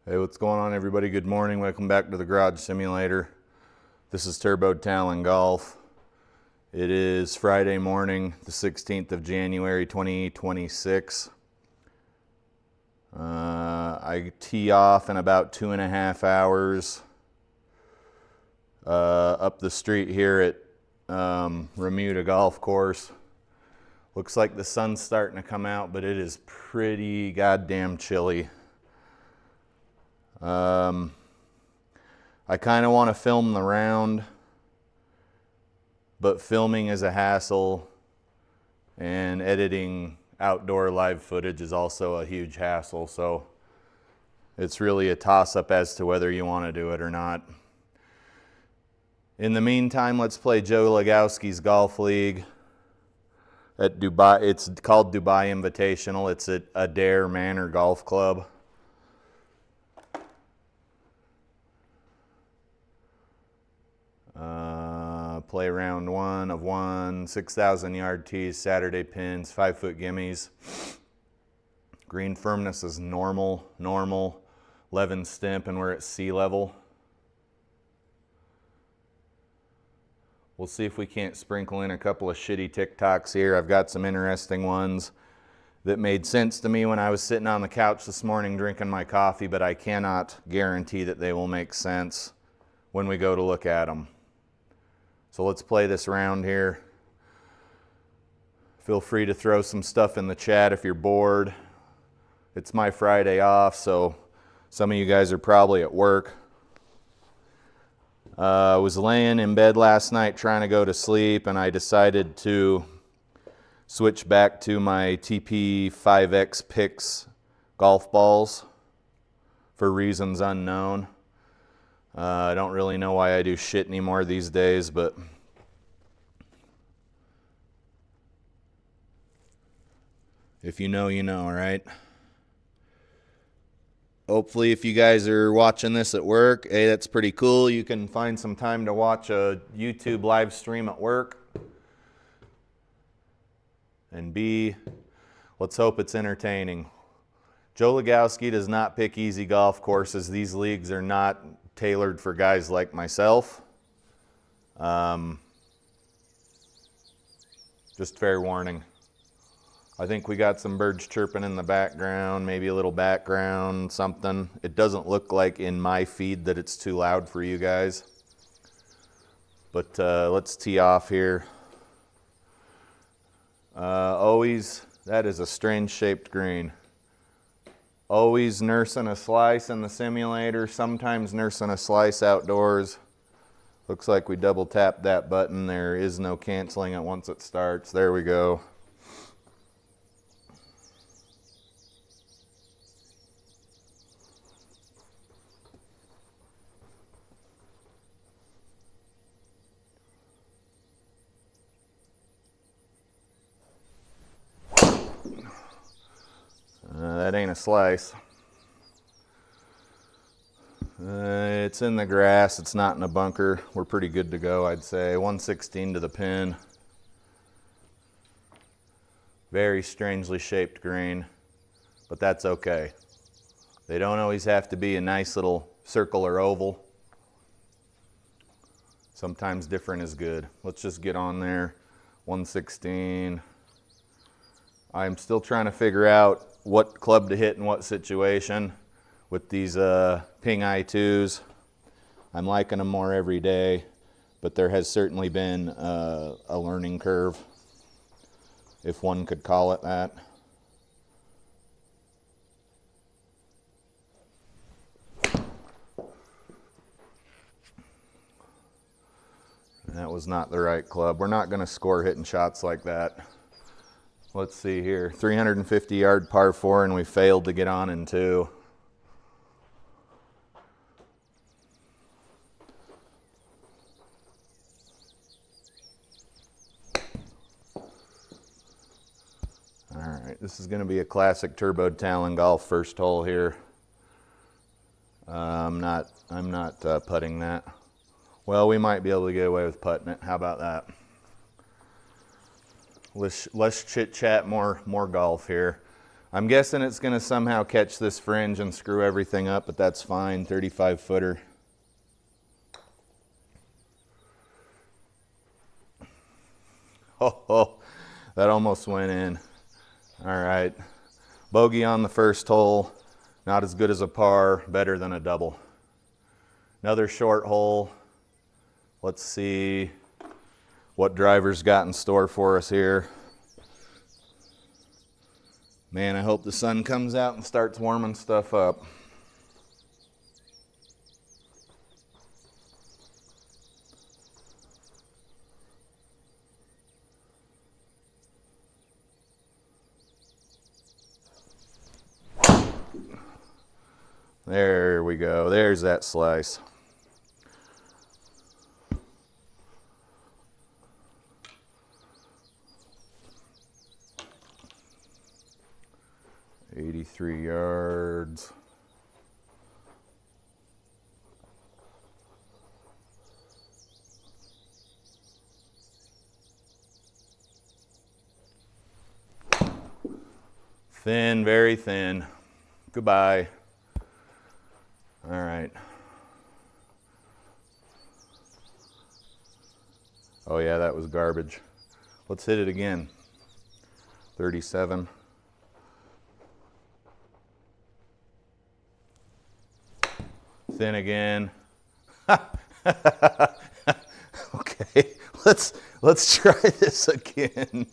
Hey, what's going on, everybody? Good morning. Welcome back to the Garage Simulator. This is TurboTalon Golf. It is Friday morning, the 16th of January, 2026. I tee off in about 2.5 hours up the street here at Remuda Golf Course. Looks like the sun's starting to come out, but it is pretty goddamn chilly. I kind of want to film the round, but filming is a hassle, and editing outdoor live footage is also a huge hassle, so it's really a toss-up as to whether you want to do it or not. In the meantime, let's play Joe Lagowski's Golf League at Dubai. It's called Dubai Invitational. It's at Adare Manor Golf Club. Play round one of one, 6,000 yard tees, Saturday pins, 5-foot gimmies. Green firmness is normal, 11 stimp, and we're at sea level. We'll see if we can't sprinkle in a couple of shitty TikToks here. I've got some interesting ones that made sense to me when I was sitting on the couch this morning drinking my coffee, but I cannot guarantee that they will make sense when we go to look at them. So let's play this round here. Feel free to throw some stuff in the chat if you're bored. It's my Friday off, so some of you guys are probably at work. I was laying in bed last night trying to go to sleep, and I decided to switch back to my TP5X Pix golf balls for reasons unknown. I don't really know why I do shit anymore these days, but if you know, you know, right? Hopefully, if you guys are watching this at work, hey, that's pretty cool. You can find some time to watch a YouTube live stream at work. And B, let's hope it's entertaining. Joe Lagowski does not pick easy golf courses. These leagues are not tailored for guys like myself. Just fair warning. I think we got some birds chirping in the background, maybe a little background, something. It doesn't look like in my feed that it's too loud for you guys. But let's tee off here. Always, that is a strange shaped green. Always nursing a slice in the simulator, sometimes nursing a slice outdoors. Looks like we double tapped that button. There is no canceling it once it starts. There we go. That ain't a slice. It's in the grass. It's not in a bunker. We're pretty good to go, I'd say. 116 to the pin. Very strangely shaped green, but that's okay. They don't always have to be a nice little circle or oval. Sometimes different is good. Let's just get on there. 116. I'm still trying to figure out what club to hit in what situation with these Ping I2s. I'm liking them more every day, but there has certainly been a learning curve, if one could call it that. That was not the right club. We're not going to score hitting shots like that. Let's see here, 350 yard par 4, and we failed to get on in 2. All right, this is going to be a classic TurboTalon Golf first hole here. I'm not putting that. Well, we might be able to get away with putting it. How about that? Less chit chat, more golf here. I'm guessing it's going to somehow catch this fringe and screw everything up, but that's fine. 35 footer. Oh, that almost went in. All right. Bogey on the first hole. Not as good as a par, better than a double. Another short hole. Let's see what driver's got in store for us here. Man, I hope the sun comes out and starts warming stuff up. There we go. There's that slice. "83 yards. Thin, very thin. Goodbye. All right. Oh yeah, that was garbage. Let's hit it again. 37. Thin again. Okay, let's try this again.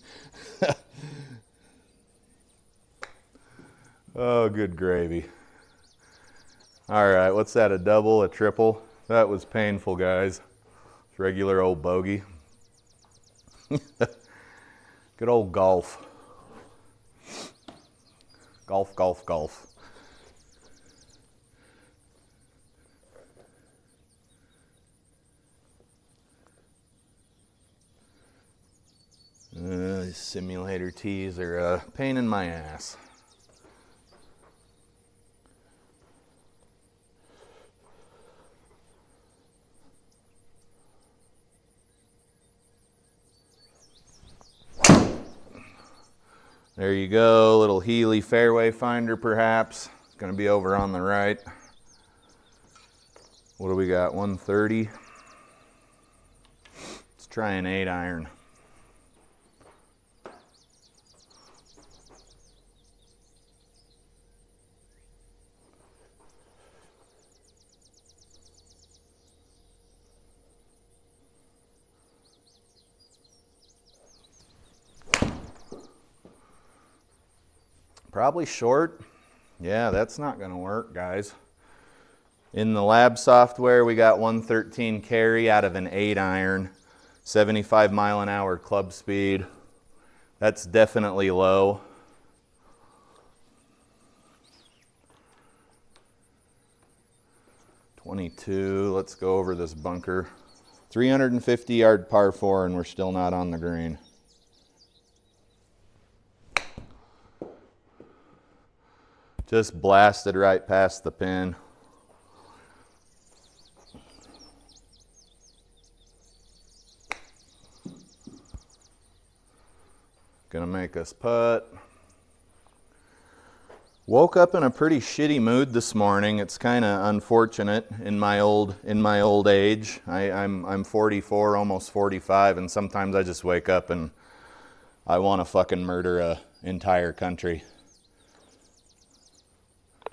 Oh, good gravy. All right, what's that, a double, a triple? That was painful, guys. It's regular old bogey. Good old golf. Golf, golf, golf. These simulator tees are a pain in my ass. There you go, little Healy fairway finder perhaps. It's going to be over on the right. What do we got, 130? Let's try an 8-iron. Probably short. Yeah, that's not going to work, guys. In the lab software, we got 113 carry out of an 8-iron, 75 mile an hour club speed. That's definitely low. .22, let's go over this bunker. 350 yard par 4 and we're still not on the green. Just blasted right past the pin. Gonna make us putt. Woke up in a pretty shitty mood this morning. It's kind of unfortunate in my old age. I'm 44, almost 45, and sometimes I just wake up and I want to fucking murder an entire country.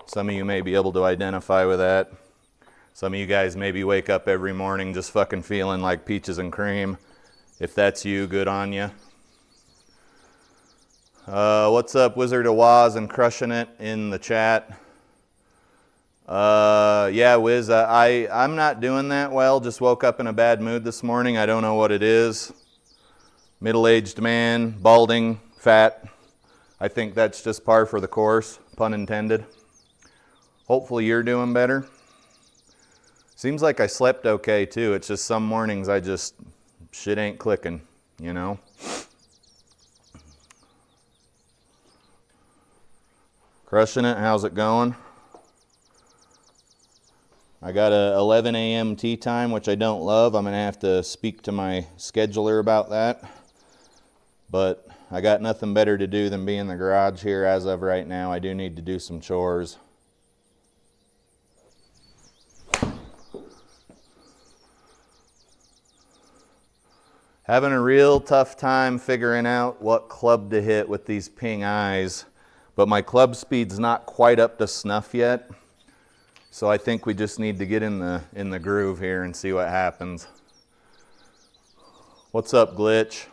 Some of you may be able to identify with that. Some of you guys maybe wake up every morning just fucking feeling like peaches and cream. If that's you, good on you. What's up, Wizard of Waz and crushing it in the chat? Yeah, Wiz, I'm not doing that well. Just woke up in a bad mood this morning. I don't know what it is. Middle-aged man, balding, fat. I think that's just par for the course, pun intended. Hopefully you're doing better. Seems like I slept okay too. It's just some mornings shit ain't clicking, you know? Crushing it, how's it going? I got a 11 a.m. tee time, which I don't love. I'm gonna have to speak to my scheduler about that. But I got nothing better to do than be in the garage here as of right now. I do need to do some chores. Having a real tough time figuring out what club to hit with these ping eyes, but my club speed's not quite up to snuff yet. So I think we just need to get in the groove here and see what happens. What's up, Glitch?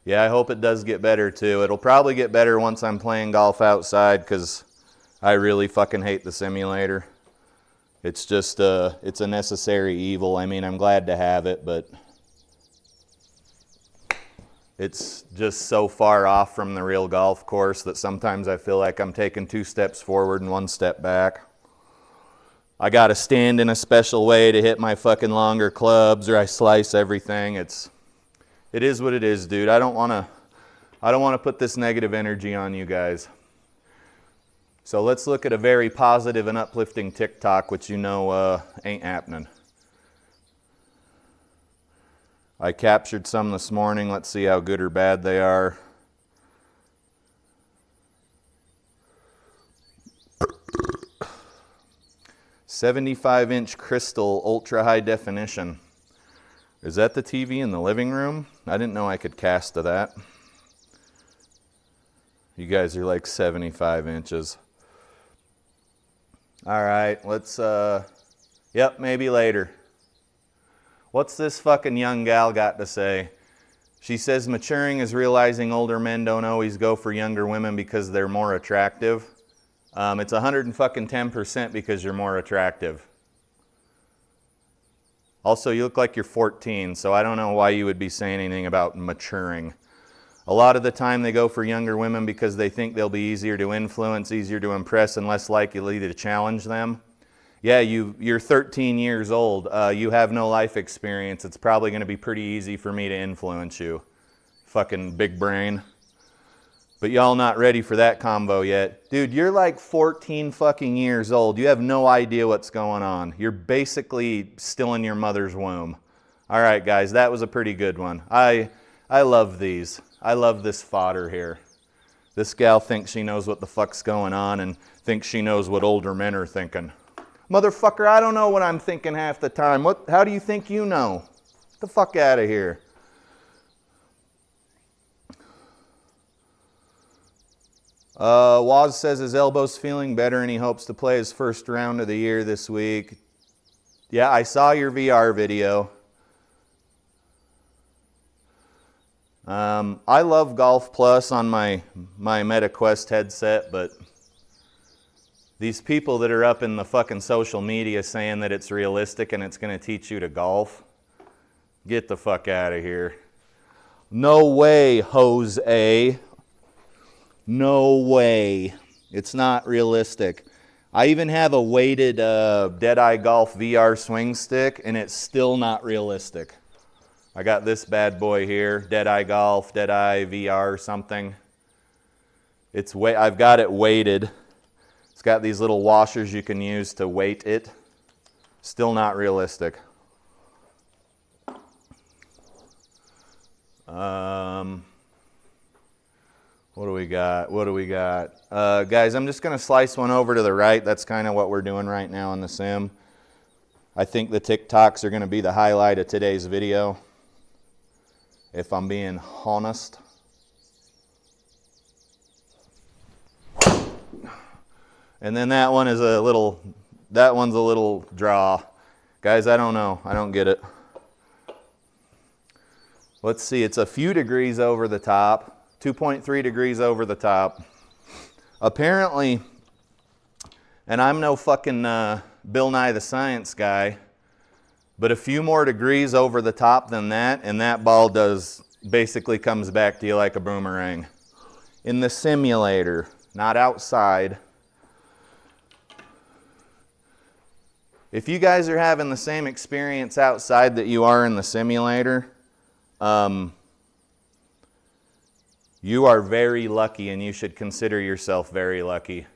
Yeah, I hope it does get better too. It'll probably get better once I'm playing golf outside, because I really fucking hate the simulator. It's just it's a necessary evil. I mean, I'm glad to have it, but it's just so far off from the real golf course that sometimes I feel like I'm taking 2 steps forward and 1 step back. I gotta stand in a special way to hit my fucking longer clubs, or I slice everything. It is what it is, dude. I don't wanna put this negative energy on you guys. So let's look at a very positive and uplifting TikTok, which you know ain't happening. I captured some this morning. Let's see how good or bad they are. "75-inch crystal, ultra high definition." Is that the TV in the living room? I didn't know I could cast to that. You guys are like 75 inches. All right, let's, yep, maybe later. What's this fucking young gal got to say? She says maturing is realizing older men don't always go for younger women because they're more attractive. It's 110% because you're more attractive. Also, you look like you're 14, so I don't know why you would be saying anything about maturing. A lot of the time they go for younger women because they think they'll be easier to influence, easier to impress, and less likely to challenge them. Yeah, you're 13 years old. You have no life experience. It's probably going to be pretty easy for me to influence you. Fucking big brain. But y'all not ready for that combo yet. Dude, you're like 14 fucking years old. You have no idea what's going on. You're basically still in your mother's womb. All right, guys, that was a pretty good one. I love these. I love this fodder here. This gal thinks she knows what the fuck's going on and thinks she knows what older men are thinking. Motherfucker, I don't know what I'm thinking half the time. How do you think you know? Get the fuck out of here. Waz says his elbow's feeling better and he hopes to play his first round of the year this week. Yeah, I saw your VR video. I love Golf Plus on my MetaQuest headset, but these people that are up in the fucking social media saying that it's realistic and it's going to teach you to golf, get the fuck out of here. No way, Jose. No way. It's not realistic. I even have a weighted Deadeye Golf VR swing stick, and it's still not realistic. I got this bad boy here, Deadeye Golf, Deadeye VR something. I've got it weighted. It's got these little washers you can use to weight it. Still not realistic. What do we got? What do we got? Guys, I'm just going to slice one over to the right. That's kind of what we're doing right now in the sim. I think the TikToks are going to be the highlight of today's video, if I'm being honest. And then that one is that one's a little draw. Guys, I don't know. I don't get it. Let's see. It's a few degrees over the top. 2.3 degrees over the top. Apparently, and I'm no fucking Bill Nye the Science guy, but a few more degrees over the top than that, and that ball basically comes back to you like a boomerang. In the simulator, not outside. If you guys are having the same experience outside that you are in the simulator, you are very lucky, and you should consider yourself very lucky.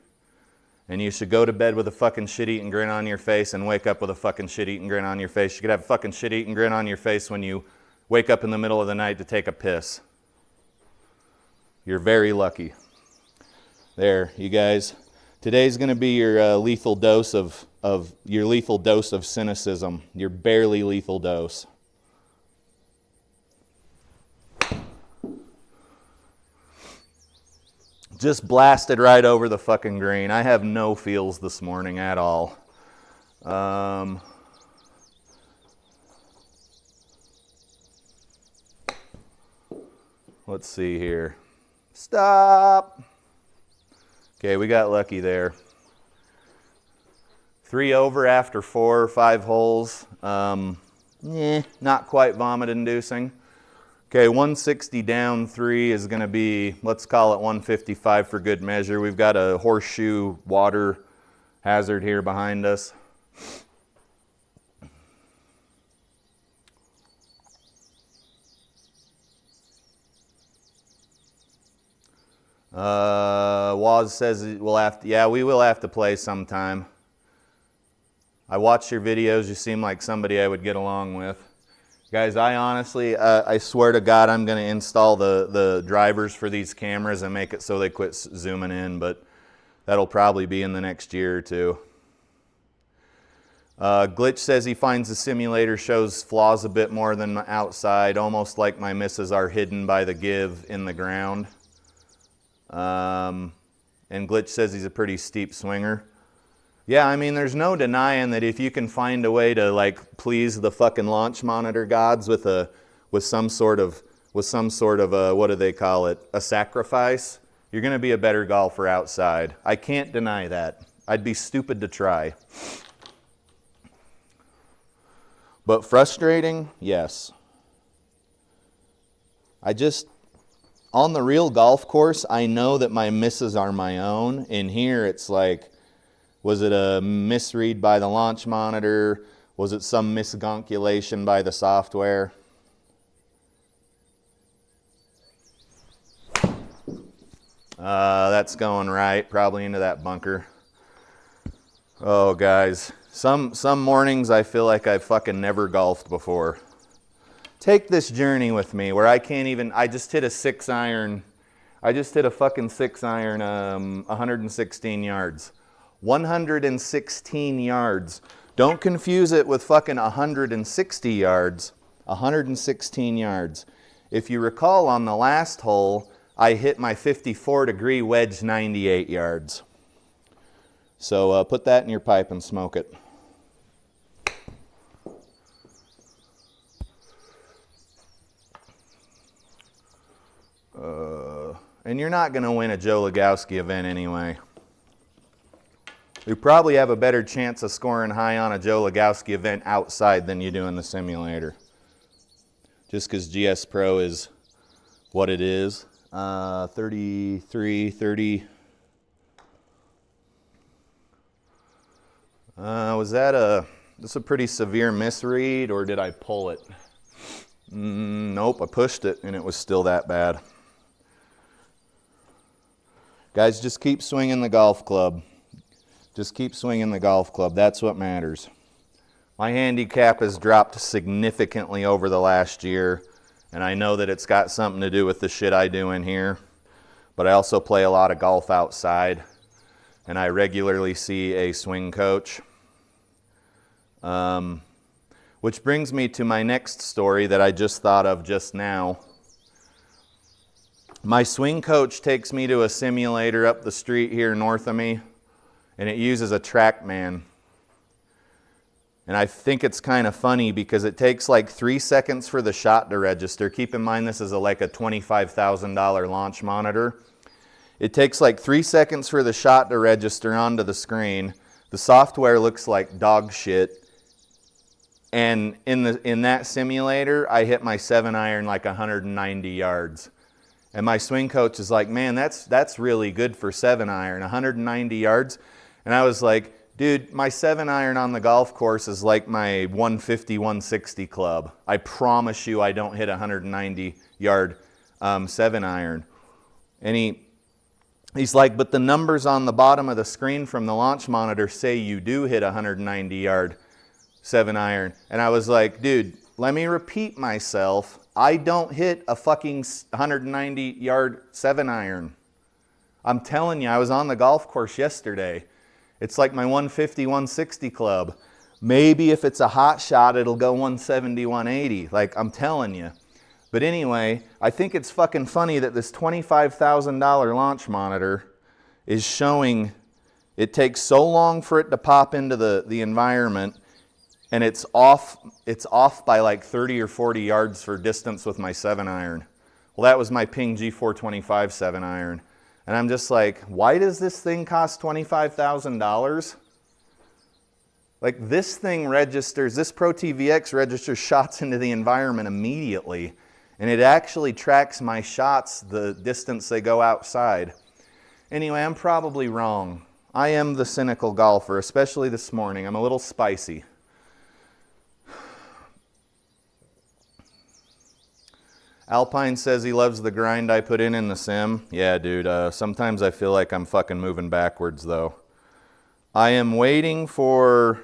And you should go to bed with a fucking shit-eating grin on your face and wake up with a fucking shit-eating grin on your face. You could have a fucking shit-eating grin on your face when you wake up in the middle of the night to take a piss. You're very lucky. There, you guys. Today's going to be your lethal dose of cynicism. Your barely lethal dose. Just blasted right over the fucking green. I have no feels this morning at all. Let's see here. Stop. Okay, we got lucky there. 3 over after 4 or 5 holes. Not quite vomit inducing. Okay, 160 down 3 is going to be, let's call it 155 for good measure. We've got a horseshoe water hazard here behind us. Waz says we'll have to, yeah, we will have to play sometime. I watch your videos. You seem like somebody I would get along with. Guys, I honestly, I swear to God, I'm going to install the drivers for these cameras and make it so they quit zooming in, but that'll probably be in the next year or two. Glitch says he finds the simulator shows flaws a bit more than the outside, almost like my misses are hidden by the give in the ground. And Glitch says he's a pretty steep swinger. Yeah, I mean, there's no denying that if you can find a way to like please the fucking launch monitor gods with some sort of what do they call it? A sacrifice, you're going to be a better golfer outside. I can't deny that. I'd be stupid to try. But frustrating, yes. On the real golf course, I know that my misses are my own. In here, it's like, was it a misread by the launch monitor? Was it some miscalculation by the software? That's going right, probably into that bunker. Oh, guys. Some mornings I feel like I've fucking never golfed before. Take this journey with me where I can't even, I just hit a 6-iron. I just hit a fucking 6-iron 116 yards. 116 yards. Don't confuse it with fucking 160 yards. 116 yards. If you recall on the last hole, I hit my 54-degree wedge 98 yards. So put that in your pipe and smoke it. And you're not going to win a Joe Lagowski event anyway. You probably have a better chance of scoring high on a Joe Lagowski event outside than you do in the simulator. Just because GS Pro is what it is. 33, 30. Was that this a pretty severe misread, or did I pull it? Nope, I pushed it and it was still that bad. Guys, just keep swinging the golf club. Just keep swinging the golf club. That's what matters. My handicap has dropped significantly over the last year, and I know that it's got something to do with the shit I do in here, but I also play a lot of golf outside, and I regularly see a swing coach. Which brings me to my next story that I just thought of just now. My swing coach takes me to a simulator up the street here north of me, and it uses a TrackMan. And I think it's kind of funny because it takes like 3 seconds for the shot to register. Keep in mind this is like a $25,000 launch monitor. It takes like 3 seconds for the shot to register onto the screen. The software looks like dog shit. And in that simulator, I hit my 7-iron like 190 yards. And my swing coach is like, man, that's really good for 7-iron, 190 yards. And I was like, dude, my 7-iron on the golf course is like my 150, 160 club. I promise you I don't hit a 190-yard 7-iron. And He's like, but the numbers on the bottom of the screen from the launch monitor say you do hit a 190-yard 7-iron. And I was like, dude, let me repeat myself. I don't hit a fucking 190-yard 7-iron. I'm telling you, I was on the golf course yesterday. It's like my 150, 160 club. Maybe if it's a hot shot, it'll go 170, 180. Like, I'm telling you. But anyway, I think it's fucking funny that this $25,000 launch monitor is showing it takes so long for it to pop into the environment, and it's off by like 30 or 40 yards for distance with my 7-iron. Well, that was my Ping G425 7-iron. And I'm just like, why does this thing cost $25,000? Like, this thing registers, this ProTee VX registers shots into the environment immediately. And it actually tracks my shots the distance they go outside. Anyway, I'm probably wrong. I am the cynical golfer, especially this morning. I'm a little spicy. Alpine says he loves the grind I put in the sim. Yeah, dude, sometimes I feel like I'm fucking moving backwards, though. I am waiting for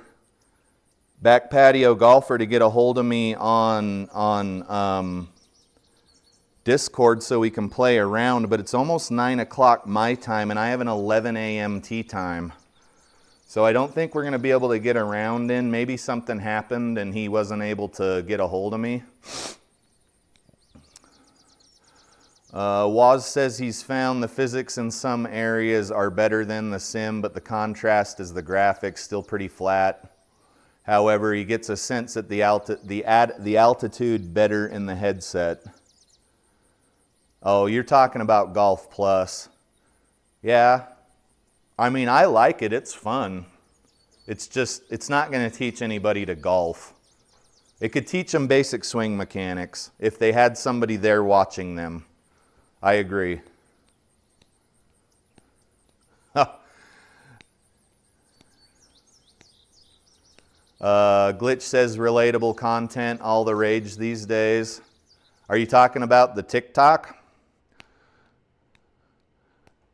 Back Patio Golfer to get a hold of me on Discord so we can play around, but it's almost 9 o'clock my time, and I have an 11 a.m. tee time. So I don't think we're going to be able to get around in. Maybe something happened and he wasn't able to get a hold of me. Waz says he's found the physics in some areas are better than the sim, but the contrast is the graphics still pretty flat. However, he gets a sense that the altitude better in the headset. Oh, you're talking about Golf Plus. Yeah. I mean, I like it. It's fun. It's just, it's not going to teach anybody to golf. It could teach them basic swing mechanics if they had somebody there watching them. I agree. Glitch says relatable content, all the rage these days. Are you talking about the TikTok?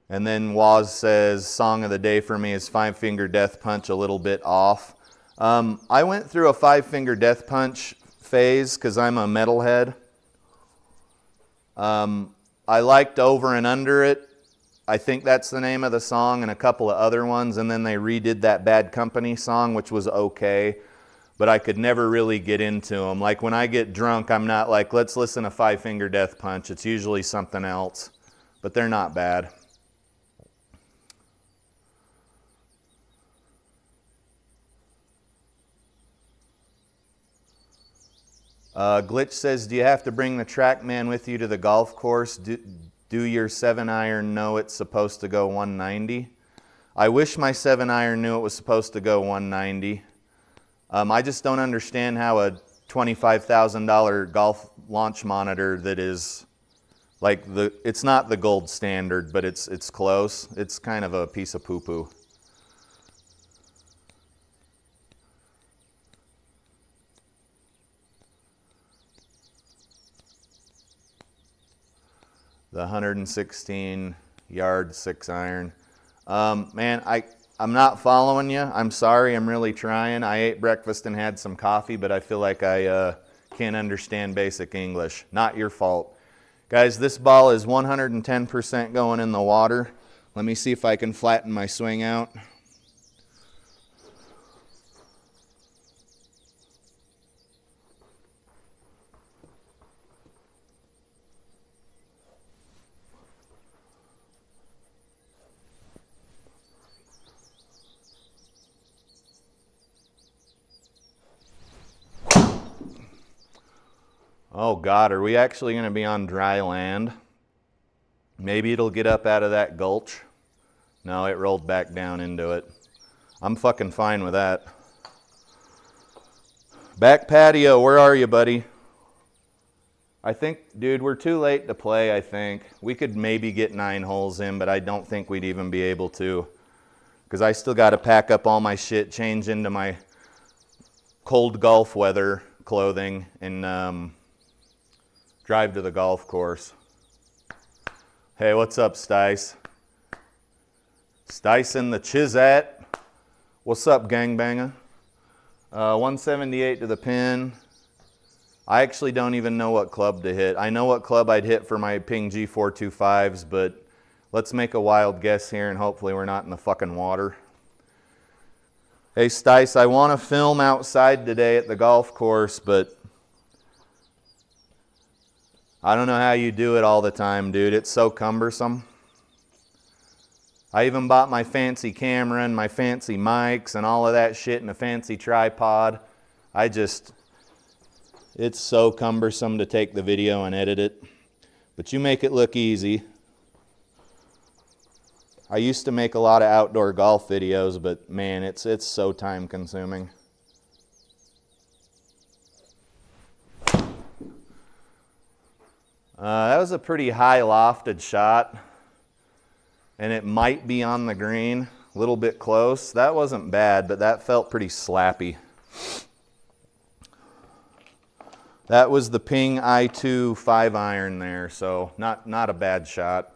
And then Waz says, song of the day for me is 5-Finger Death Punch, a little bit off. I went through a 5-Finger Death Punch phase because I'm a metalhead. I liked Over and Under It. I think that's the name of the song, and a couple of other ones. And then they redid that Bad Company song, which was okay. But I could never really get into them. Like when I get drunk, I'm not like, let's listen to 5-Finger Death Punch. It's usually something else. But they're not bad. Glitch says, do you have to bring the TrackMan with you to the golf course? Do your 7-iron know it's supposed to go 190? I wish my 7-iron knew it was supposed to go 190. I just don't understand how a $25,000 golf launch monitor that is like it's not the gold standard, but it's close. It's kind of a piece of poo-poo. The 116-yard 6-iron. Man, I'm not following you. I'm sorry. I'm really trying. I ate breakfast and had some coffee, but I feel like I can't understand basic English. Not your fault. Guys, this ball is 110% going in the water. Let me see if I can flatten my swing out. Oh God, are we actually going to be on dry land? Maybe it'll get up out of that gulch. No, it rolled back down into it. I'm fucking fine with that. Back patio, where are you, buddy? I think, dude, we're too late to play, I think. We could maybe get 9 holes in, but I don't think we'd even be able to. Because I still got to pack up all my shit, change into my cold golf weather clothing, and drive to the golf course. Hey, what's up, Stice? Dicing the Chizat. What's up, gangbanger? 178 to the pin. I actually don't even know what club to hit. I know what club I'd hit for my Ping G425s, but let's make a wild guess here and hopefully we're not in the fucking water. Hey Stice, I want to film outside today at the golf course, but I don't know how you do it all the time, dude. It's so cumbersome. I even bought my fancy camera and my fancy mics and all of that shit and a fancy tripod. It's so cumbersome to take the video and edit it. But you make it look easy. I used to make a lot of outdoor golf videos, but man, it's so time consuming. That was a pretty high lofted shot. And it might be on the green, a little bit close. That wasn't bad, but that felt pretty slappy. That was the Ping I2 5-iron there, so not a bad shot.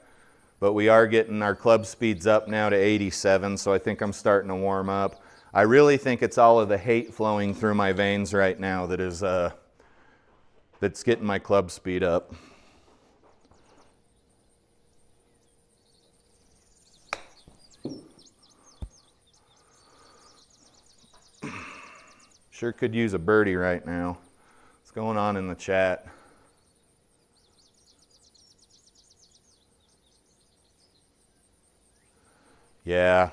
But we are getting our club speeds up now to 87, so I think I'm starting to warm up. I really think it's all of the hate flowing through my veins right now that is that's getting my club speed up. Sure could use a birdie right now. What's going on in the chat? Yeah.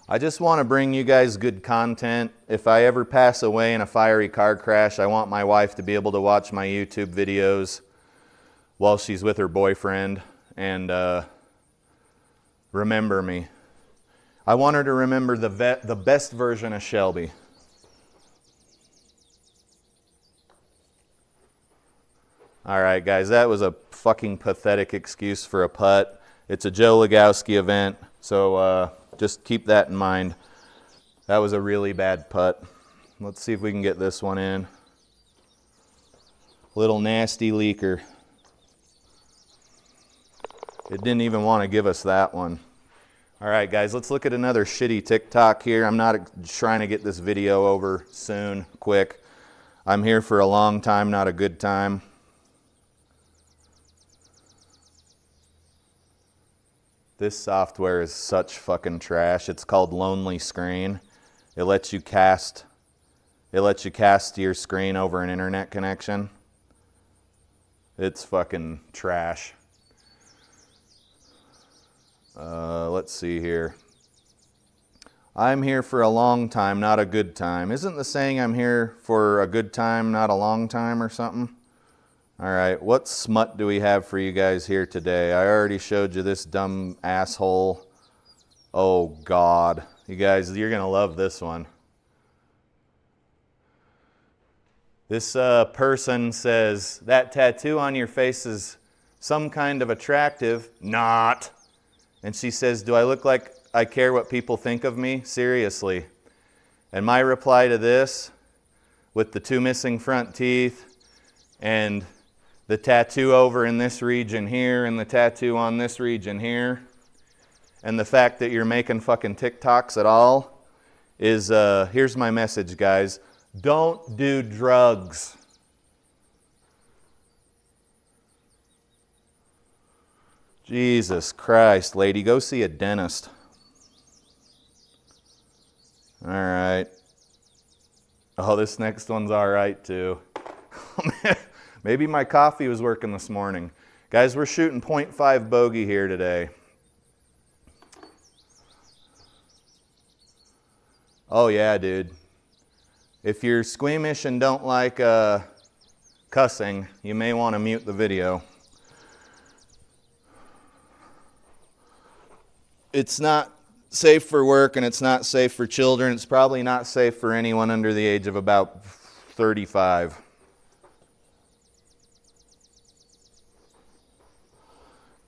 I just want to bring you guys good content. If I ever pass away in a fiery car crash, I want my wife to be able to watch my YouTube videos while she's with her boyfriend and remember me. I want her to remember the best version of Shelby. All right, guys, that was a fucking pathetic excuse for a putt. It's a Joe Lagowski event, so just keep that in mind. That was a really bad putt. Let's see if we can get this one in. Little nasty leaker. It didn't even want to give us that one. All right, guys, let's look at another shitty TikTok here. I'm not trying to get this video over soon, quick. I'm here for a long time, not a good time. This software is such fucking trash. It's called Lonely Screen. It lets you cast your screen over an internet connection. It's fucking trash. Let's see here. I'm here for a long time, not a good time. Isn't the saying I'm here for a good time, not a long time or something? All right, what smut do we have for you guys here today? I already showed you this dumb asshole. Oh, God. You guys, you're going to love this one. This person says, that tattoo on your face is some kind of attractive. Not. And she says, do I look like I care what people think of me? Seriously. And my reply to this, with the 2 missing front teeth and the tattoo over in this region here and the tattoo on this region here, and the fact that you're making fucking TikToks at all, is here's my message, guys. Don't do drugs. Jesus Christ, lady, go see a dentist. All right. Oh, this next one's all right, too. Maybe my coffee was working this morning. Guys, we're shooting .5 bogey here today. Oh, yeah, dude. If you're squeamish and don't like cussing, you may want to mute the video. It's not safe for work and it's not safe for children. It's probably not safe for anyone under the age of about 35.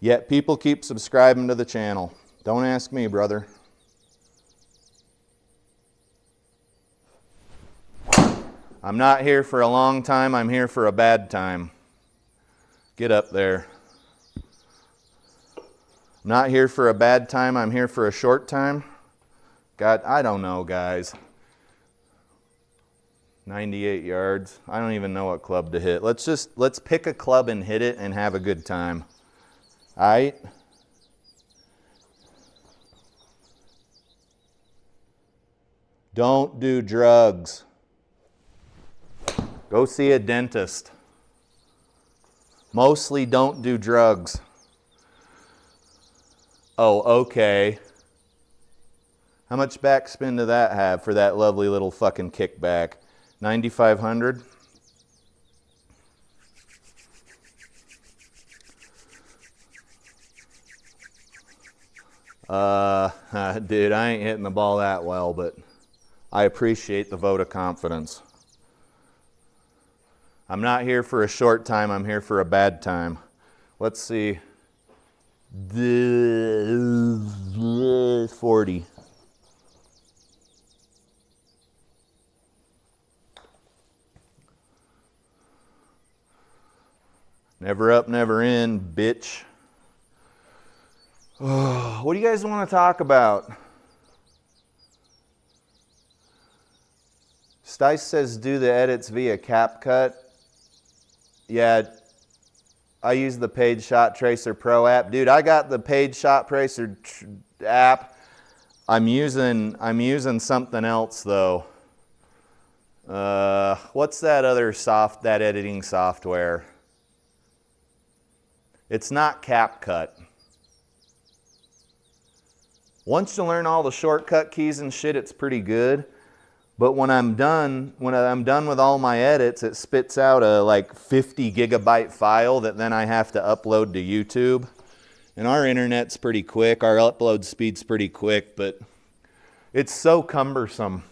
Yet people keep subscribing to the channel. Don't ask me, brother. I'm not here for a long time. I'm here for a bad time. Get up there. I'm not here for a bad time, I'm here for a short time. God, I don't know, guys. 98 yards. I don't even know what club to hit. Let's pick a club and hit it and have a good time. All right? Don't do drugs. Go see a dentist. Mostly don't do drugs. Oh, okay. How much backspin do that have for that lovely little fucking kickback? 9,500? Dude, I ain't hitting the ball that well, but I appreciate the vote of confidence. I'm not here for a short time, I'm here for a bad time. Let's see. 40. Never up, never in, bitch. Oh, what do you guys want to talk about? Stice says do the edits via CapCut. Yeah, I use the paid Shot Tracer Pro app. Dude, I got the paid Shot Tracer app. I'm using something else though. What's that other that editing software? It's not CapCut. Once you learn all the shortcut keys and shit, it's pretty good. But when I'm done with all my edits, it spits out a like 50 gigabyte file that then I have to upload to YouTube. And our internet's pretty quick, our upload speed's pretty quick, but it's so cumbersome.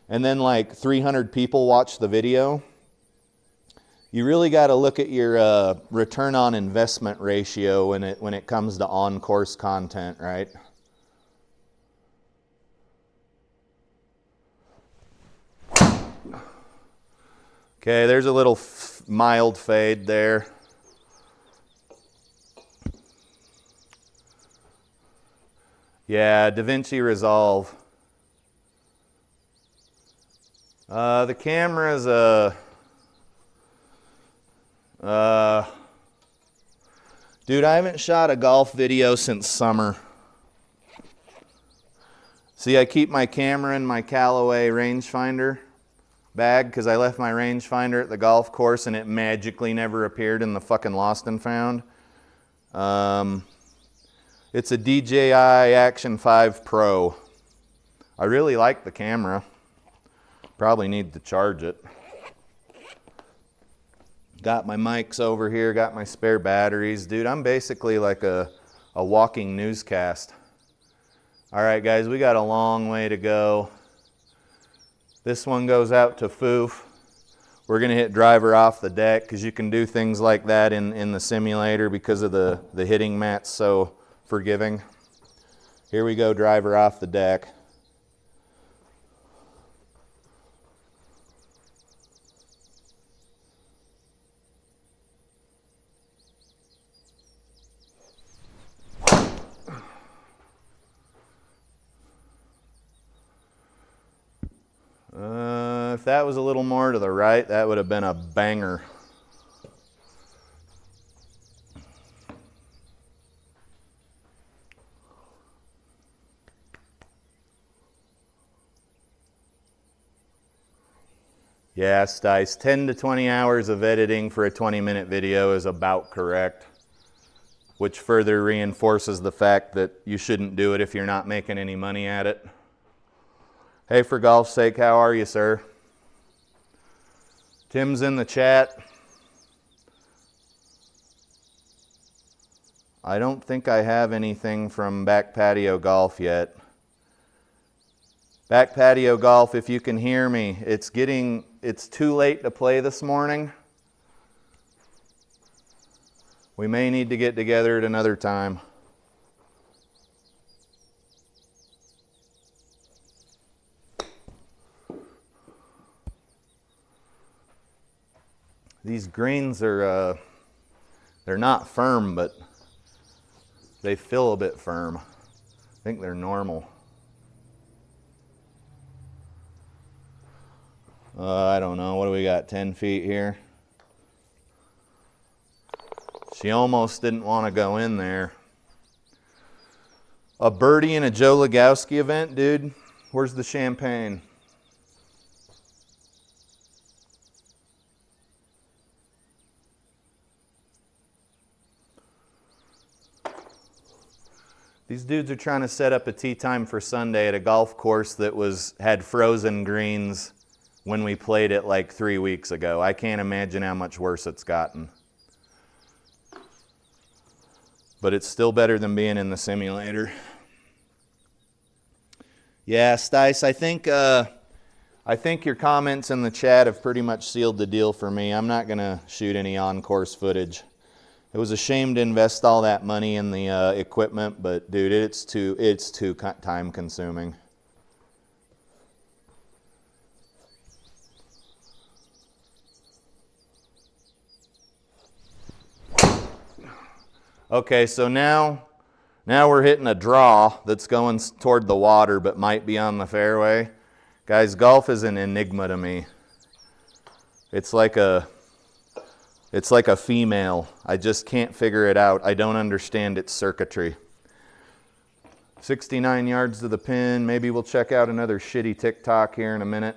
And then like 300 people watch the video. You really got to look at your return on investment ratio when it comes to on-course content, right? Okay, there's a little mild fade there. Yeah, DaVinci Resolve. The camera's dude, I haven't shot a golf video since summer. See, I keep my camera in my Callaway rangefinder bag because I left my rangefinder at the golf course and it magically never appeared in the fucking Lost and Found. It's a DJI Action 5 Pro. I really like the camera. Probably need to charge it. Got my mics over here, got my spare batteries. Dude, I'm basically like a walking newscast. All right, guys, we got a long way to go. This one goes out to Foof. We're gonna hit driver off the deck because you can do things like that in the simulator because of the hitting mat's so forgiving. Here we go, driver off the deck. If that was a little more to the right, that would have been a banger. Yeah, Stice, 10 to 20 hours of editing for a 20-minute video is about correct, which further reinforces the fact that you shouldn't do it if you're not making any money at it. Hey, for golf's sake, how are you, sir? Tim's in the chat. I don't think I have anything from Back Patio Golf yet. Back Patio Golf, if you can hear me, it's too late to play this morning. We may need to get together at another time. These greens are, they're not firm, but They feel a bit firm. I think they're normal. I don't know, what do we got, 10 feet here? She almost didn't want to go in there. A birdie in a Joe Lagowski event, dude? Where's the champagne? These dudes are trying to set up a tee time for Sunday at a golf course that had frozen greens when we played it like 3 weeks ago. I can't imagine how much worse it's gotten. But it's still better than being in the simulator. Yeah, Stice, I think your comments in the chat have pretty much sealed the deal for me. I'm not gonna shoot any on-course footage. It was a shame to invest all that money in the equipment, but dude, it's too time consuming. Okay, so now we're hitting a draw that's going toward the water but might be on the fairway. Guys, golf is an enigma to me. It's like a female. I just can't figure it out. I don't understand its circuitry. 69 yards to the pin. Maybe we'll check out another shitty TikTok here in a minute.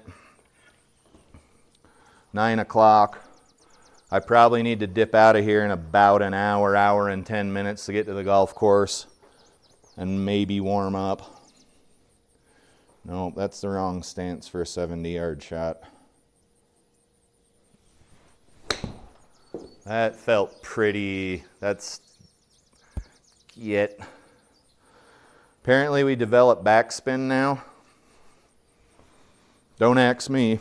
9 o'clock. I probably need to dip out of here in about an hour, hour and 10 minutes to get to the golf course and maybe warm up. No, that's the wrong stance for a 70-yard shot. That felt pretty, that's it. Apparently we develop backspin now. Don't ask me.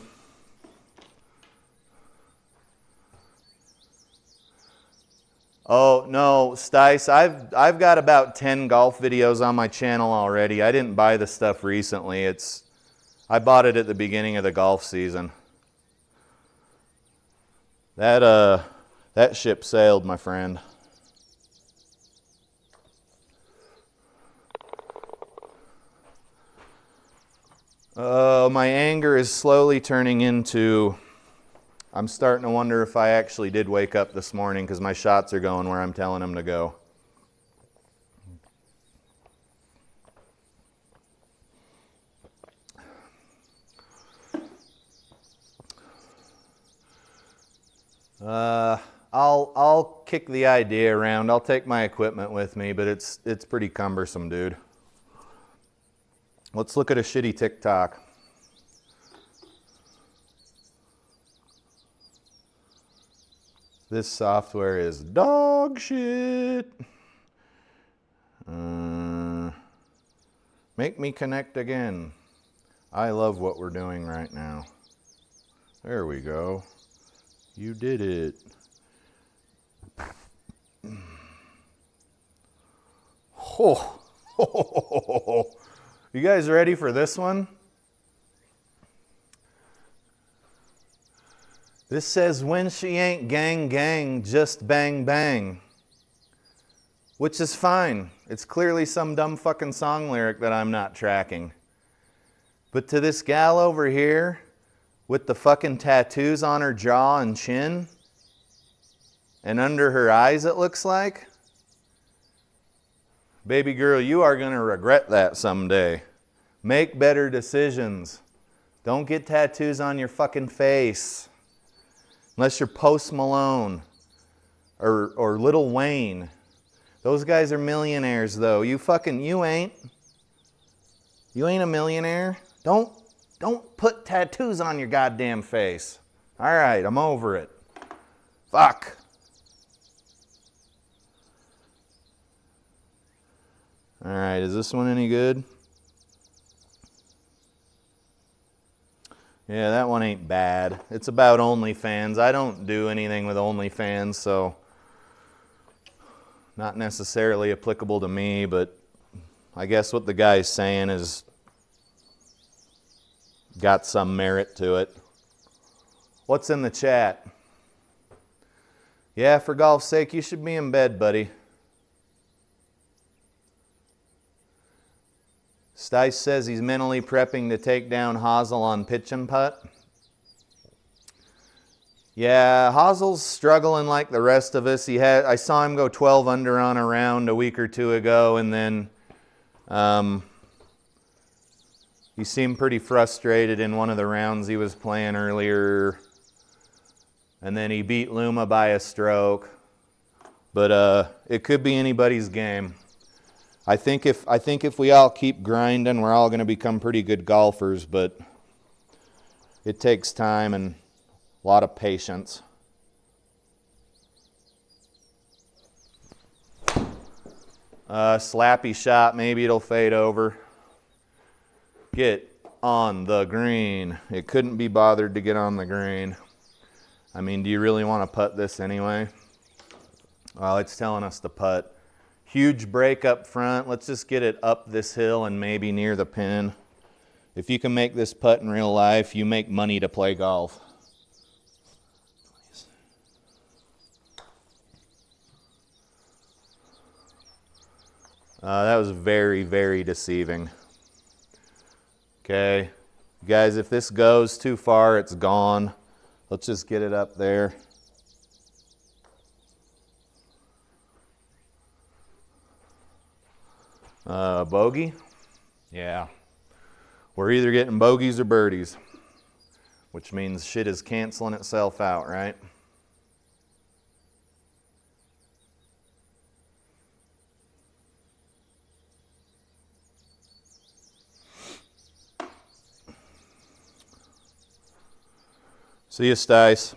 Oh, no, Stice, I've got about 10 golf videos on my channel already. I didn't buy the stuff recently. I bought it at the beginning of the golf season. That ship sailed, my friend. My anger is slowly turning into... I'm starting to wonder if I actually did wake up this morning because my shots are going where I'm telling them to go. I'll kick the idea around. I'll take my equipment with me, but it's pretty cumbersome, dude. Let's look at a shitty TikTok. This software is dog shit. Make me connect again. I love what we're doing right now. There we go. You did it. Oh. You guys ready for this one? This says, when she ain't gang gang, just bang bang. Which is fine. It's clearly some dumb fucking song lyric that I'm not tracking. But to this gal over here, with the fucking tattoos on her jaw and chin, and under her eyes it looks like, baby girl, you are going to regret that someday. Make better decisions. Don't get tattoos on your fucking face. Unless you're Post Malone or Lil Wayne. Those guys are millionaires though. You ain't. You ain't a millionaire. Don't put tattoos on your goddamn face. All right, I'm over it. Fuck. All right, is this one any good? Yeah, that one ain't bad. It's about OnlyFans. I don't do anything with OnlyFans, so not necessarily applicable to me, but I guess what the guy's saying is got some merit to it. What's in the chat? Yeah, for golf's sake, you should be in bed, buddy. Stice says he's mentally prepping to take down Hazel on pitch and putt. Yeah, Hazel's struggling like the rest of us. I saw him go 12 under on a round a week or two ago, and then he seemed pretty frustrated in one of the rounds he was playing earlier. And then he beat Luma by a stroke. But it could be anybody's game. I think if we all keep grinding, we're all going to become pretty good golfers, but it takes time and a lot of patience. Slappy shot, maybe it'll fade over. Get on the green. It couldn't be bothered to get on the green. I mean, do you really want to putt this anyway? Well, it's telling us to putt. Huge break up front. Let's just get it up this hill and maybe near the pin. If you can make this putt in real life, you make money to play golf. That was very, very deceiving. Okay, guys, if this goes too far, it's gone. Let's just get it up there. Bogey? Yeah. We're either getting bogeys or birdies, which means shit is canceling itself out, right? See you, Stice.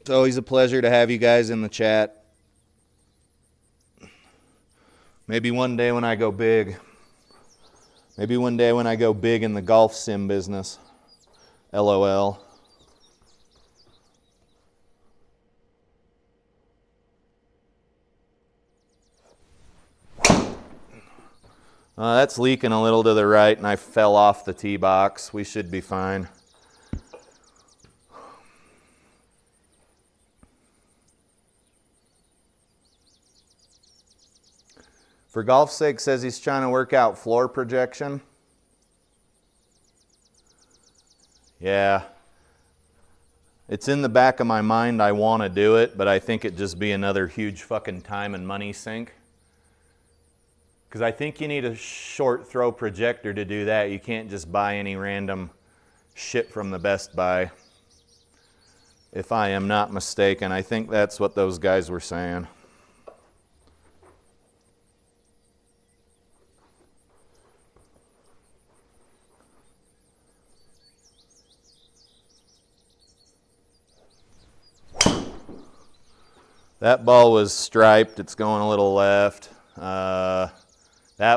It's always a pleasure to have you guys in the chat. Maybe one day when I go big. Maybe one day when I go big in the golf sim business. LOL. That's leaking a little to the right, and I fell off the tee box. We should be fine. For golf's sake, says he's trying to work out floor projection. Yeah. It's in the back of my mind I want to do it, but I think it'd just be another huge fucking time and money sink. Because I think you need a short throw projector to do that. You can't just buy any random shit from the Best Buy. If I am not mistaken, I think that's what those guys were saying. That ball was striped. It's going a little left. That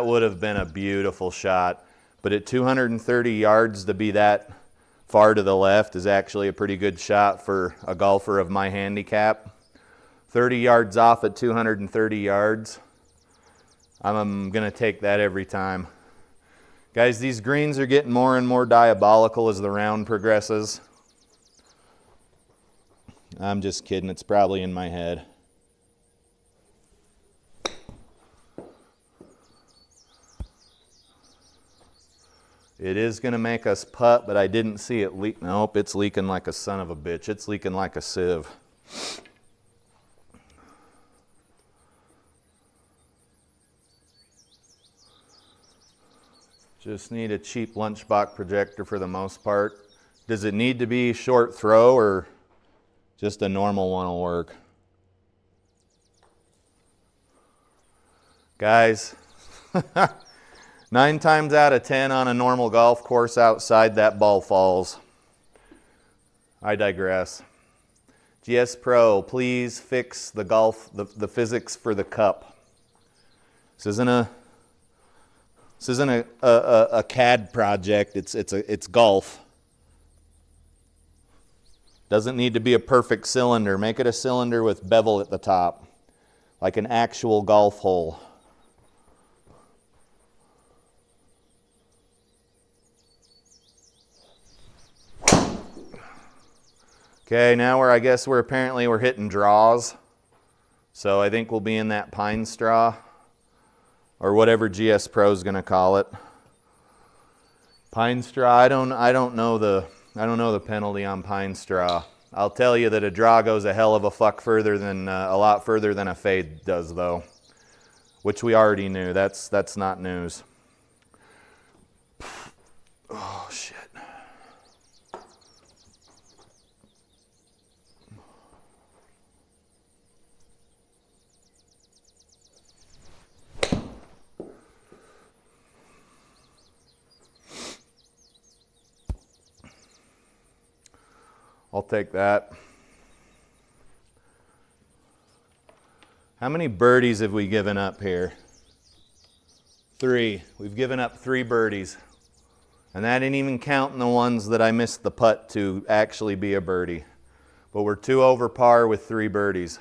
would have been a beautiful shot. But at 230 yards to be that far to the left is actually a pretty good shot for a golfer of my handicap. 30 yards off at 230 yards. I'm going to take that every time. Guys, these greens are getting more and more diabolical as the round progresses. I'm just kidding. It's probably in my head. It is going to make us putt, but I didn't see it leak. Nope, it's leaking like a son of a bitch. It's leaking like a sieve. Just need a cheap lunchbox projector for the most part. Does it need to be short throw or just a normal one will work? Guys, 9 times out of 10 on a normal golf course outside, that ball falls. I digress. SGT, please fix the the physics for the cup. This isn't a CAD project. It's golf. Doesn't need to be a perfect cylinder. Make it a cylinder with bevel at the top, like an actual golf hole. Okay, now I guess we're hitting draws. So I think we'll be in that pine straw, or whatever GS Pro is going to call it. Pine straw, I don't know the penalty on pine straw. I'll tell you that a draw goes a hell of a fuck further than a lot further than a fade does though, which we already knew. That's not news. Oh shit. I'll take that. How many birdies have we given up here? 3. We've given up 3 birdies. And that ain't even counting the ones that I missed the putt to actually be a birdie. But we're 2 over par with 3 birdies.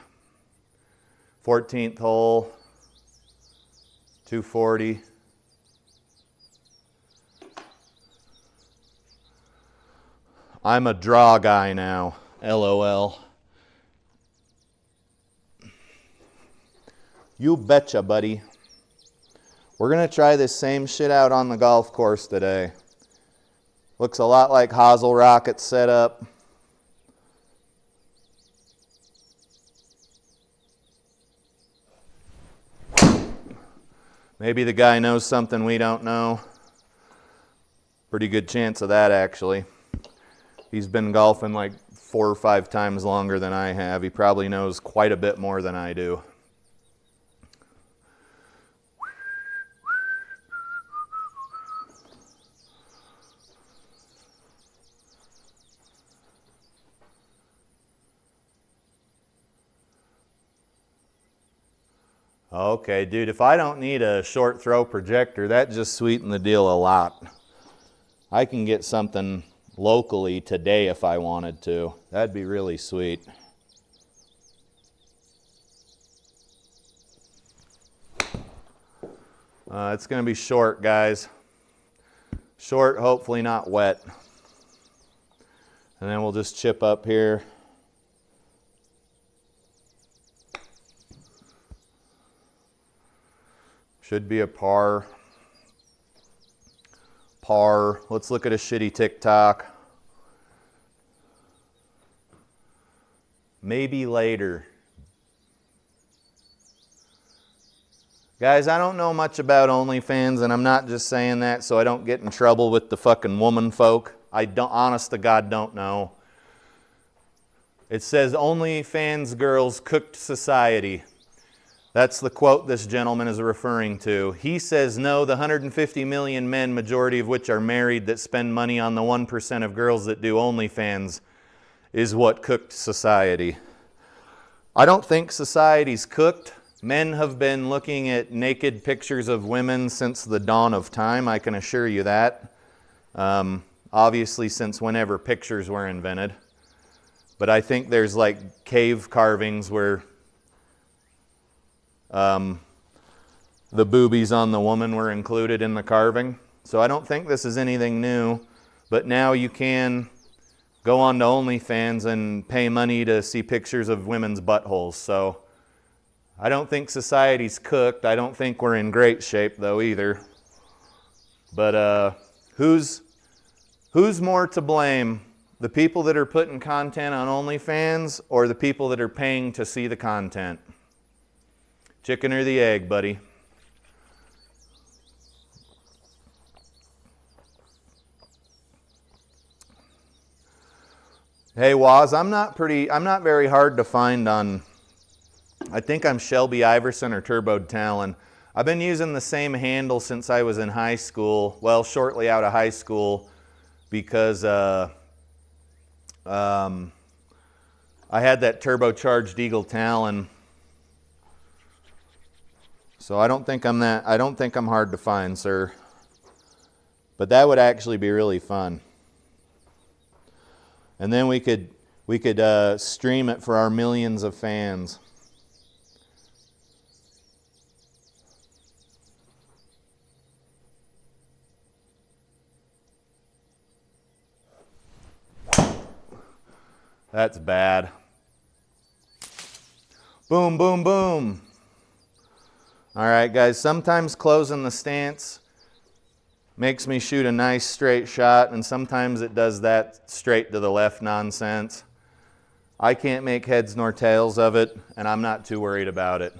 14th hole, 240. I'm a draw guy now, LOL. You betcha, buddy. We're gonna try this same shit out on the golf course today. Looks a lot like Hosel Rocket's setup. Maybe the guy knows something we don't know. Pretty good chance of that, actually. He's been golfing like 4 or 5 times longer than I have. He probably knows quite a bit more than I do. Okay, dude, if I don't need a short throw projector, that just sweetened the deal a lot. I can get something locally today if I wanted to. That'd be really sweet. It's going to be short, guys. Short, hopefully not wet. And then we'll just chip up here. Should be a par. Par. Let's look at a shitty TikTok. Maybe later. Guys, I don't know much about OnlyFans, and I'm not just saying that so I don't get in trouble with the fucking woman folk. I don't, honest to God, don't know. It says OnlyFans girls cooked society. That's the quote this gentleman is referring to. He says, no, the 150 million men, majority of which are married, that spend money on the 1% of girls that do OnlyFans is what cooked society. I don't think society's cooked. Men have been looking at naked pictures of women since the dawn of time, I can assure you that. Obviously since whenever pictures were invented. But I think there's like cave carvings where the boobies on the woman were included in the carving. So I don't think this is anything new, but now you can go on to OnlyFans and pay money to see pictures of women's buttholes. So I don't think society's cooked. I don't think we're in great shape though either. But who's more to blame? The people that are putting content on OnlyFans or the people that are paying to see the content? Chicken or the egg, buddy? Hey, Waz, I'm not very hard to find on, I think I'm Shelby Iverson or Turboed Talon. I've been using the same handle since I was in high school, well, shortly out of high school, because I had that turbocharged Eagle Talon. So I don't think I'm hard to find, sir. But that would actually be really fun. And then we could stream it for our millions of fans. That's bad. Boom, boom, boom. All right, guys, sometimes closing the stance Makes me shoot a nice straight shot, and sometimes it does that straight to the left nonsense. I can't make heads nor tails of it, and I'm not too worried about it.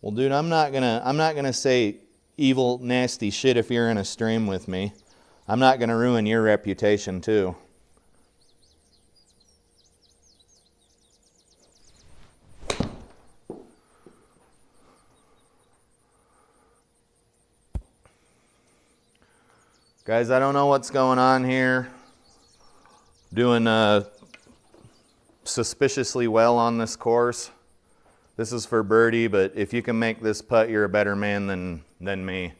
Well, dude, I'm not gonna say evil, nasty shit if you're in a stream with me. I'm not gonna ruin your reputation too. Guys, I don't know what's going on here. Doing suspiciously well on this course. This is for birdie, but if you can make this putt, you're a better man than me.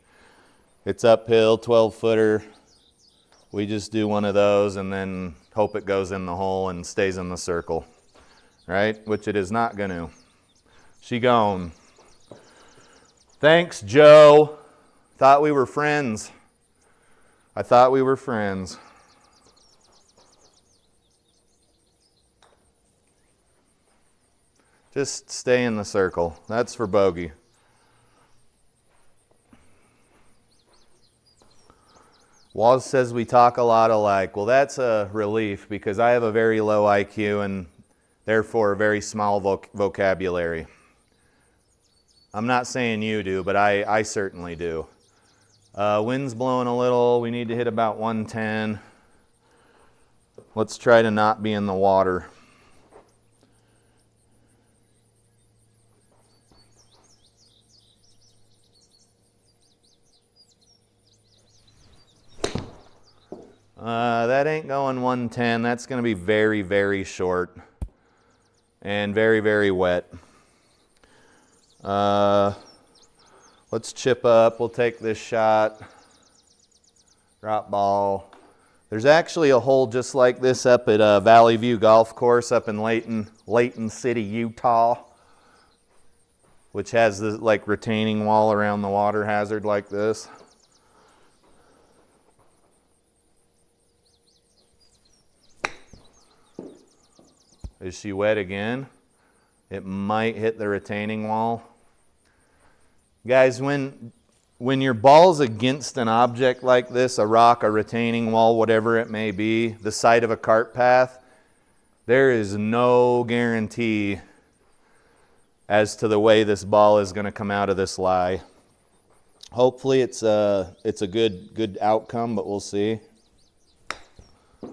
It's uphill, 12-footer. We just do one of those and then hope it goes in the hole and stays in the circle, right? Which it is not going to. She gone. Thanks, Joe. Thought we were friends. I thought we were friends. Just stay in the circle. That's for bogey. Waz says we talk a lot alike. Well, that's a relief because I have a very low IQ and therefore a very small vocabulary. I'm not saying you do, but I certainly do. Wind's blowing a little. We need to hit about 110. Let's try to not be in the water. That ain't going 110. That's going to be very, very short and very, very wet. Let's chip up. We'll take this shot. Drop ball. There's actually a hole just like this up at Valley View Golf Course up in Layton City, Utah, which has this like retaining wall around the water hazard like this. Is she wet again? It might hit the retaining wall. Guys, when your ball's against an object like this, a rock, a retaining wall, whatever it may be, the side of a cart path, there is no guarantee as to the way this ball is going to come out of this lie. Hopefully it's a good outcome, but we'll see.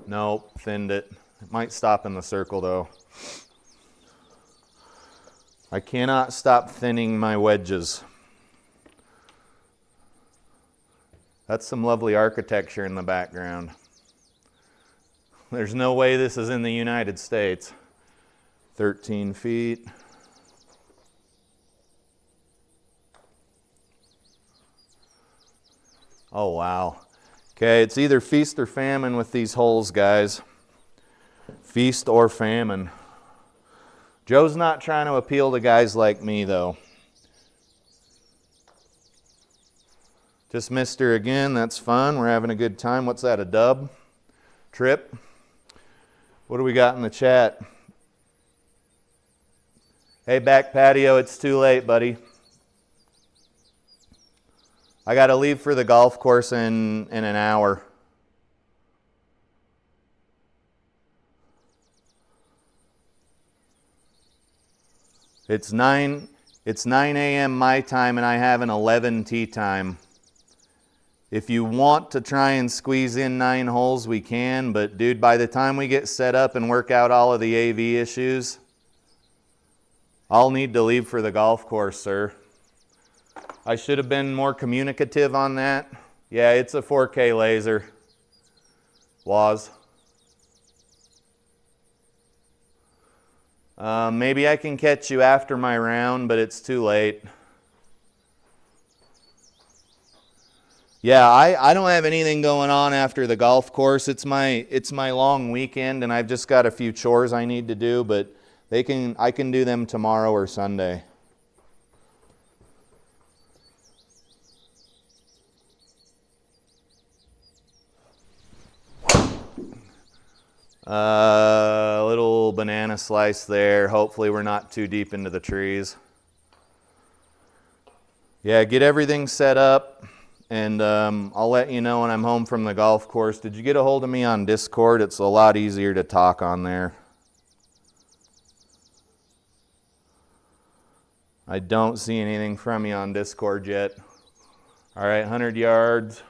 Nope, thinned it. It might stop in the circle though. I cannot stop thinning my wedges. That's some lovely architecture in the background. There's no way this is in the United States. 13 feet. Oh, wow. Okay, it's either feast or famine with these holes, guys. Feast or famine. Joe's not trying to appeal to guys like me, though. Just missed her again. That's fun. We're having a good time. What's that, a dub? Trip? What do we got in the chat? Hey, back patio, it's too late, buddy. I got to leave for the golf course in an hour. It's 9 a.m. my time, and I have an 11 tee time. If you want to try and squeeze in 9 holes, we can, but dude, by the time we get set up and work out all of the AV issues, I'll need to leave for the golf course, sir. I should have been more communicative on that. Yeah, it's a 4K laser. Was. Maybe I can catch you after my round, but it's too late. Yeah, I don't have anything going on after the golf course. It's my long weekend, and I've just got a few chores I need to do, but I can do them tomorrow or Sunday. A little banana slice there. Hopefully we're not too deep into the trees. Yeah, get everything set up, and I'll let you know when I'm home from the golf course. Did you get a hold of me on Discord? It's a lot easier to talk on there. I don't see anything from you on Discord yet. All right, 100 yards.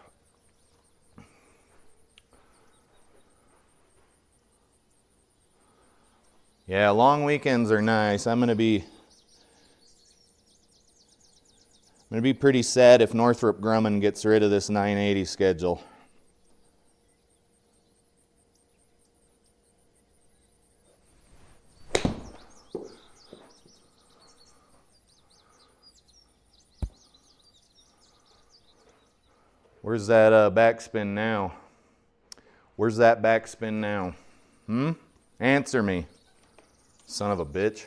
Yeah, long weekends are nice. I'm gonna be pretty sad if Northrop Grumman gets rid of this 980 schedule. Where's that backspin now? Where's that backspin now? Answer me, son of a bitch.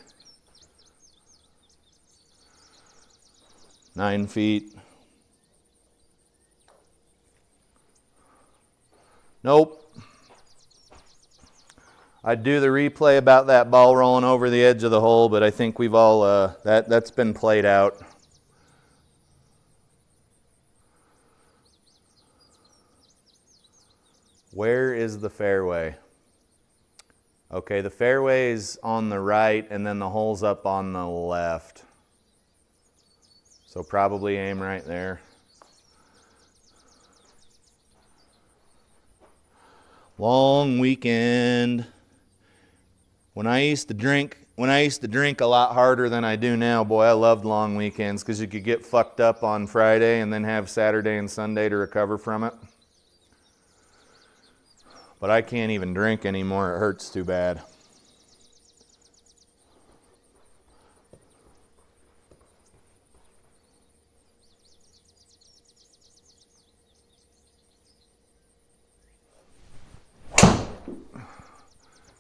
9 feet. Nope. I'd do the replay about that ball rolling over the edge of the hole, but I think we've all, that's been played out. Where is the fairway? Okay, the fairway is on the right, and then the hole's up on the left. So probably aim right there. Long weekend. When I used to drink a lot harder than I do now, boy, I loved long weekends because you could get fucked up on Friday and then have Saturday and Sunday to recover from it. But I can't even drink anymore. It hurts too bad.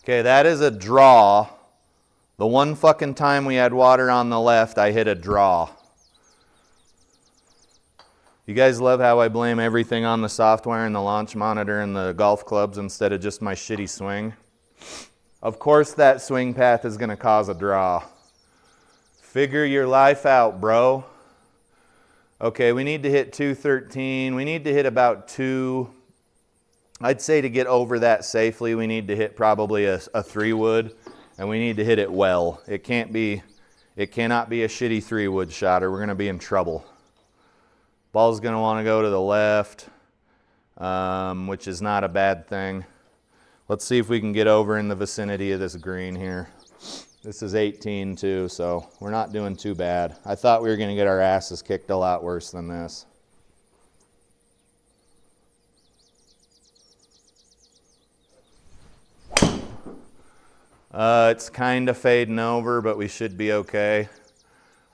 Okay, that is a draw. The one fucking time we had water on the left, I hit a draw. You guys love how I blame everything on the software and the launch monitor and the golf clubs instead of just my shitty swing. Of course that swing path is going to cause a draw. Figure your life out, bro. Okay, we need to hit 213. We need to hit about 2. I'd say to get over that safely, we need to hit probably a 3-wood, and we need to hit it well. It cannot be a shitty 3-wood shot, or we're going to be in trouble. Ball's going to want to go to the left, which is not a bad thing. Let's see if we can get over in the vicinity of this green here. This is 18 too, so we're not doing too bad. I thought we were going to get our asses kicked a lot worse than this. It's kind of fading over, but we should be okay.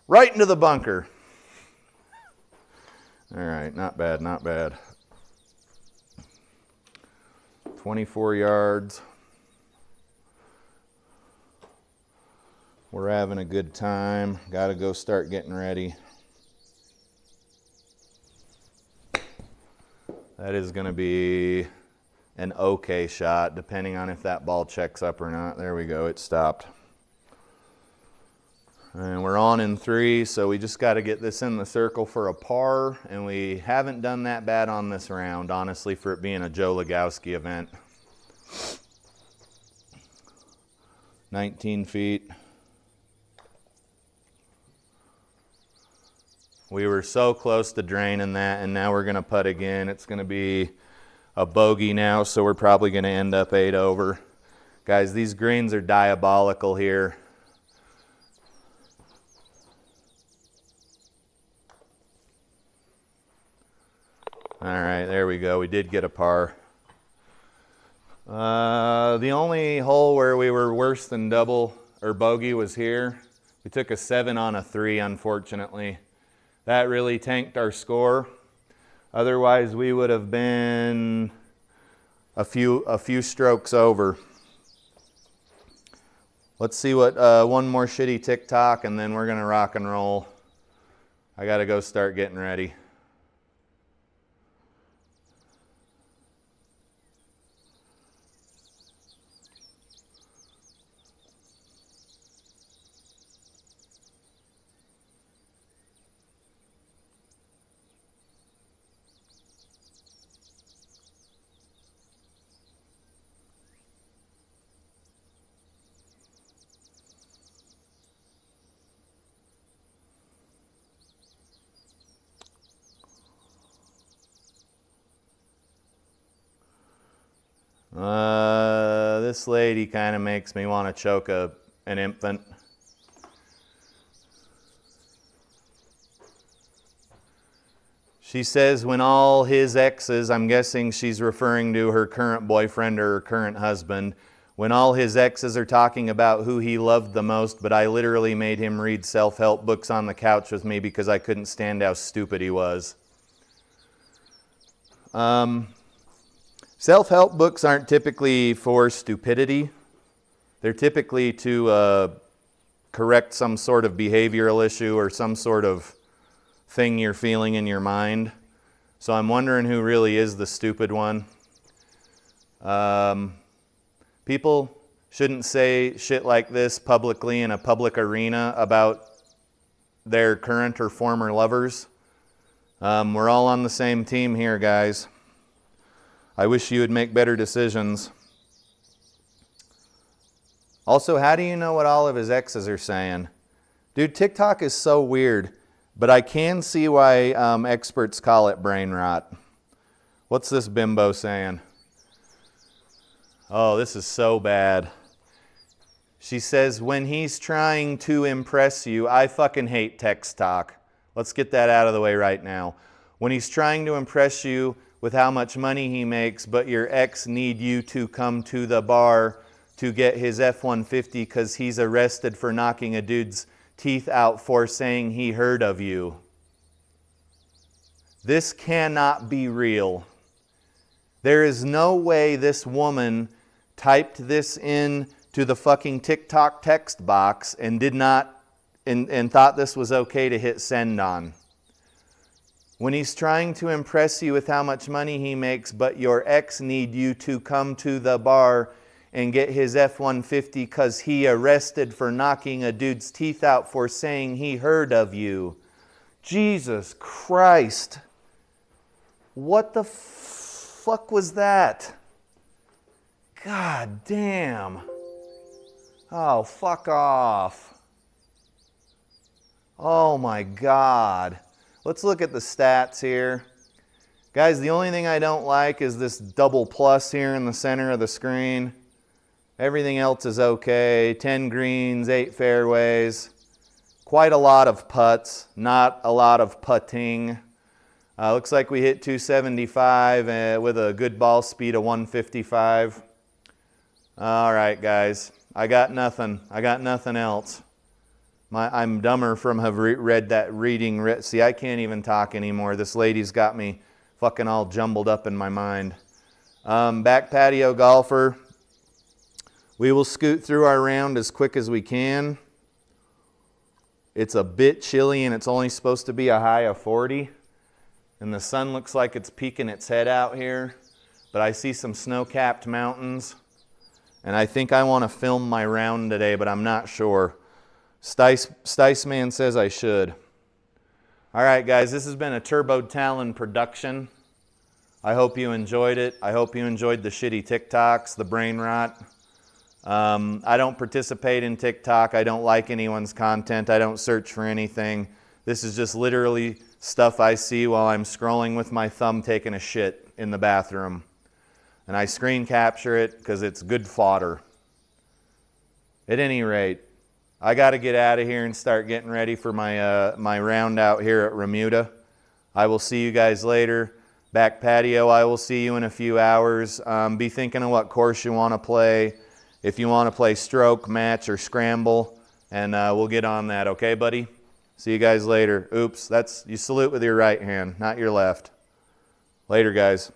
Right into the bunker. All right, not bad, not bad. 24 yards. We're having a good time. Got to go start getting ready. That is going to be an okay shot, depending on if that ball checks up or not. There we go, it stopped. And we're on in 3, so we just got to get this in the circle for a par, and we haven't done that bad on this round, honestly, for it being a Joe Lagowski event. 19 feet. We were so close to draining that, and now we're going to putt again. It's going to be a bogey now, so we're probably going to end up 8 over. Guys, these greens are diabolical here. All right, there we go. We did get a par. The only hole where we were worse than double or bogey was here. We took a 7 on a 3, unfortunately. That really tanked our score. Otherwise, we would have been a few strokes over. Let's see what one more shitty TikTok, and then we're gonna rock and roll. I gotta go start getting ready. This lady kind of makes me want to choke an infant. She says when all his exes, I'm guessing she's referring to her current boyfriend or her current husband, when all his exes are talking about who he loved the most, but I literally made him read self-help books on the couch with me because I couldn't stand how stupid he was. Self-help books aren't typically for stupidity. They're typically to correct some sort of behavioral issue or some sort of thing you're feeling in your mind. So I'm wondering who really is the stupid one. People shouldn't say shit like this publicly in a public arena about their current or former lovers. We're all on the same team here, guys. I wish you would make better decisions. Also, how do you know what all of his exes are saying? Dude, TikTok is so weird, but I can see why experts call it brain rot. What's this bimbo saying? Oh, this is so bad. She says, when he's trying to impress you, I fucking hate text talk. Let's get that out of the way right now. When he's trying to impress you with how much money he makes, but your ex need you to come to the bar to get his F-150 because he's arrested for knocking a dude's teeth out for saying he heard of you. This cannot be real. There is no way this woman typed this in to the fucking TikTok text box and did not and thought this was okay to hit send on. When he's trying to impress you with how much money he makes, but your ex need you to come to the bar and get his F-150 because he arrested for knocking a dude's teeth out for saying he heard of you. Jesus Christ. What the fuck was that? God damn. Oh, fuck off. Oh my God. Let's look at the stats here. Guys, the only thing I don't like is this double plus here in the center of the screen. Everything else is okay. 10 greens, 8 fairways. Quite a lot of putts, not a lot of putting. Looks like we hit 275 with a good ball speed of 155. All right, guys. I got nothing. I got nothing else. I'm dumber from have read that reading. See, I can't even talk anymore. This lady's got me fucking all jumbled up in my mind. Back patio golfer. We will scoot through our round as quick as we can. It's a bit chilly and it's only supposed to be a high of 40. And the sun looks like it's peeking its head out here. But I see some snow-capped mountains. And I think I want to film my round today, but I'm not sure. Stice Man says I should. All right, guys, this has been a Turbo Talon production. I hope you enjoyed it. I hope you enjoyed the shitty TikToks, the brain rot. I don't participate in TikTok. I don't like anyone's content. I don't search for anything. This is just literally stuff I see while I'm scrolling with my thumb taking a shit in the bathroom. And I screen capture it because it's good fodder. At any rate, I got to get out of here and start getting ready for my, my round out here at Remuda. I will see you guys later. Back patio, I will see you in a few hours. Be thinking of what course you want to play. If you want to play stroke, match, or scramble, and we'll get on that, okay, buddy? See you guys later. Oops, you salute with your right hand, not your left. Later, guys.